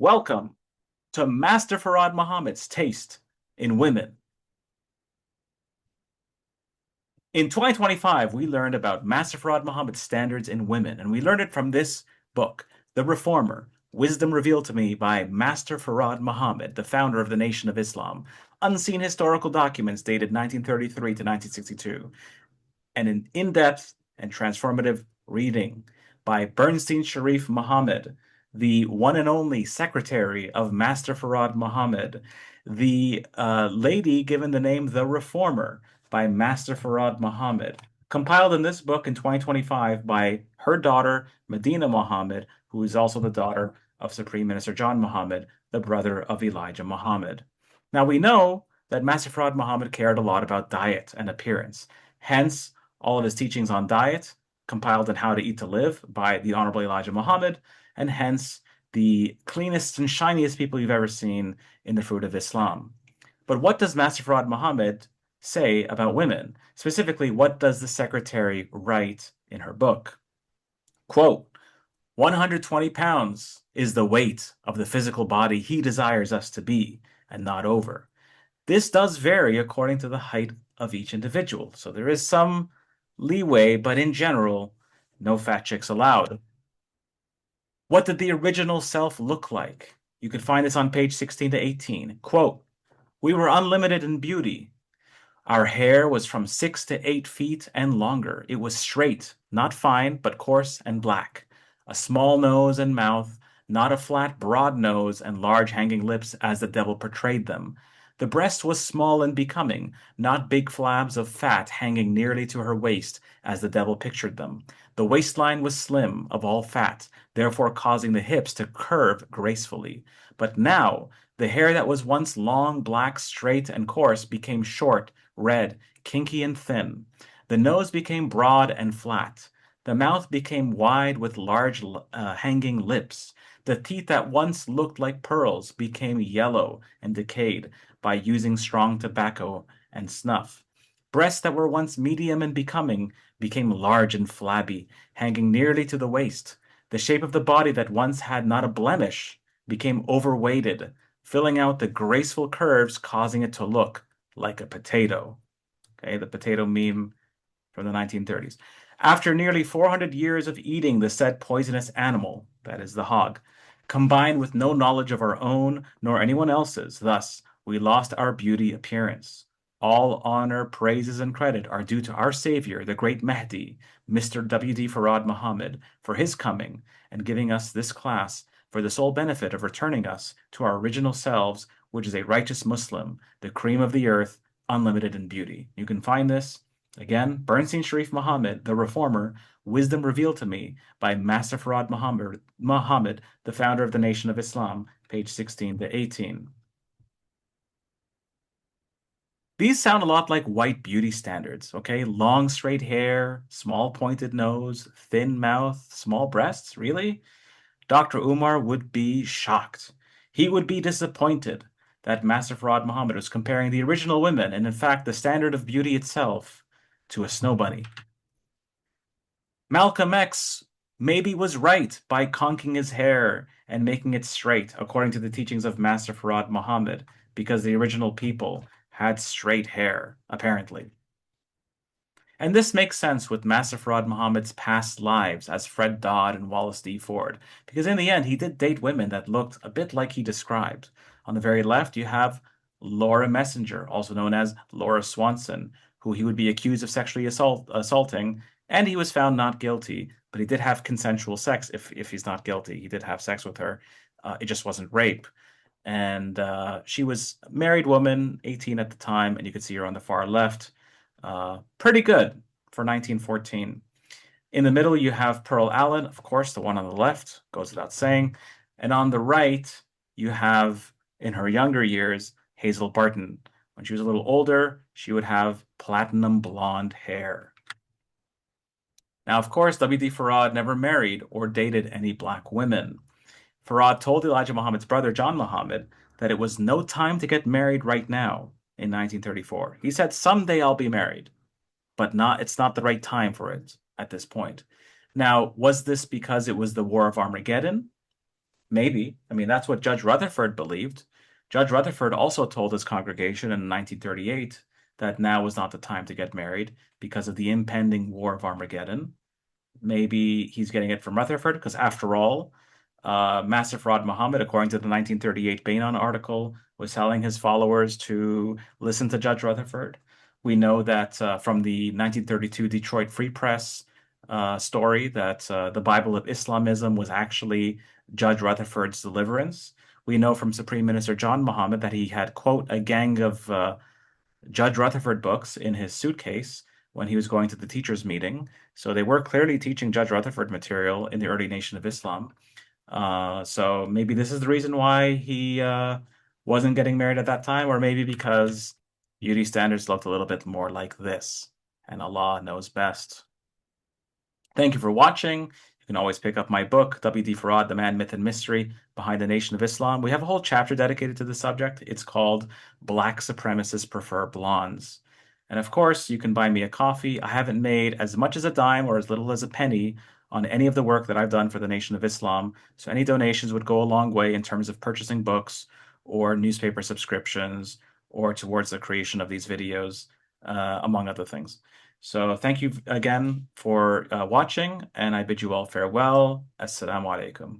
Welcome to Master Farad Muhammad's Taste in Women. In 2025, we learned about Master Farad Muhammad's standards in women, and we learned it from this book, The Reformer, Wisdom Revealed to Me by Master Farad Muhammad, the founder of the Nation of Islam, unseen historical documents dated 1933 to 1962, and an in-depth and transformative reading by Bernstein Sharif Muhammad, the one and only secretary of Master Farad Muhammad, the lady given the name The Reformer by Master Farad Muhammad, compiled in this book in 2025 by her daughter, Medina Muhammad, who is also the daughter of Supreme Minister John Muhammad, the brother of Elijah Muhammad. Now we know that Master Farad Muhammad cared a lot about diet and appearance. Hence, all of his teachings on diet, compiled in How to Eat to Live by the Honorable Elijah Muhammad, and hence the cleanest and shiniest people you've ever seen in the fruit of Islam. But what does Master Farad Muhammad say about women? Specifically, what does the secretary write in her book? Quote, 120 pounds is the weight of the physical body he desires us to be, and not over. This does vary according to the height of each individual. So there is some leeway, but in general, no fat chicks allowed. What did the original self look like? You can find this on page 16 to 18. Quote, we were unlimited in beauty. Our hair was from 6 to 8 feet and longer. It was straight, not fine, but coarse and black. A small nose and mouth, not a flat, broad nose and large hanging lips as the devil portrayed them. The breast was small and becoming, not big flabs of fat hanging nearly to her waist as the devil pictured them. The waistline was slim, of all fat, therefore causing the hips to curve gracefully. But now, the hair that was once long, black, straight, and coarse became short, red, kinky, and thin. The nose became broad and flat. The mouth became wide with large hanging lips. The teeth that once looked like pearls became yellow and decayed by using strong tobacco and snuff. Breasts that were once medium and becoming became large and flabby, hanging nearly to the waist. The shape of the body that once had not a blemish became overweighted, filling out the graceful curves, causing it to look like a potato. Okay, the potato meme from the 1930s. After nearly 400 years of eating the said poisonous animal, that is the hog, combined with no knowledge of our own nor anyone else's, thus we lost our beauty appearance. All honor, praises, and credit are due to our Savior, the great Mahdi, Mr. W.D. Farad Muhammad, for his coming and giving us this class for the sole benefit of returning us to our original selves, which is a righteous Muslim, the cream of the earth, unlimited in beauty. You can find this, again, Bernstein Sharif Muhammad, The Reformer, Wisdom Revealed to Me by Master Farad Muhammad, the founder of the Nation of Islam, page 16 to 18. These sound a lot like white beauty standards, okay? Long straight hair, small pointed nose, thin mouth, small breasts, really? Dr. Umar would be shocked. He would be disappointed that Master Farad Muhammad was comparing the original women, and in fact the standard of beauty itself, to a snow bunny. Malcolm X maybe was right by conking his hair and making it straight, according to the teachings of Master Farad Muhammad, because the original people had straight hair, apparently. And this makes sense with Master Farad Muhammad's past lives as Fred Dodd and Wallace D. Ford, because in the end he did date women that looked a bit like he described. On the very left, you have Laura Messenger, also known as Laura Swanson, who he would be accused of sexually assaulting, and he was found not guilty, but he did have consensual sex if he's not guilty. He did have sex with her. It just wasn't rape. And she was a married woman, 18 at the time, and you could see her on the far left. Pretty good for 1914. In the middle, you have Pearl Allen, of course, the one on the left, goes without saying. And on the right, you have, in her younger years, Hazel Barton. When she was a little older, she would have platinum blonde hair. Now, of course, W.D. Farad never married or dated any black women. Farad told Elijah Muhammad's brother, John Muhammad, that it was no time to get married right now in 1934. He said, someday I'll be married, but it's not the right time for it at this point. Now, was this because it was the War of Armageddon? Maybe. I mean, that's what Judge Rutherford believed. Judge Rutherford also told his congregation in 1938 that now was not the time to get married because of the impending War of Armageddon. Maybe he's getting it from Rutherford because, after all, Master Farad Muhammad, according to the 1938 Bainon article, was telling his followers to listen to Judge Rutherford. We know that from the 1932 Detroit Free Press story that the Bible of Islamism was actually Judge Rutherford's deliverance. We know from Supreme Minister John Muhammad that he had, quote, a gang of Judge Rutherford books in his suitcase when he was going to the teachers' meeting. So they were clearly teaching Judge Rutherford material in the early Nation of Islam. So maybe this is the reason why he wasn't getting married at that time, or maybe because beauty standards looked a little bit more like this, and Allah knows best. Thank you for watching. You can always pick up my book, W.D. Farad, The Man, Myth, and Mystery Behind the Nation of Islam. We have a whole chapter dedicated to the subject. It's called Black Supremacists Prefer Blondes. And of course, you can buy me a coffee. I haven't made as much as a dime or as little as a penny on any of the work that I've done for the Nation of Islam. So any donations would go a long way in terms of purchasing books or newspaper subscriptions or towards the creation of these videos, among other things. So thank you again for watching, and I bid you all farewell. Assalamu alaikum.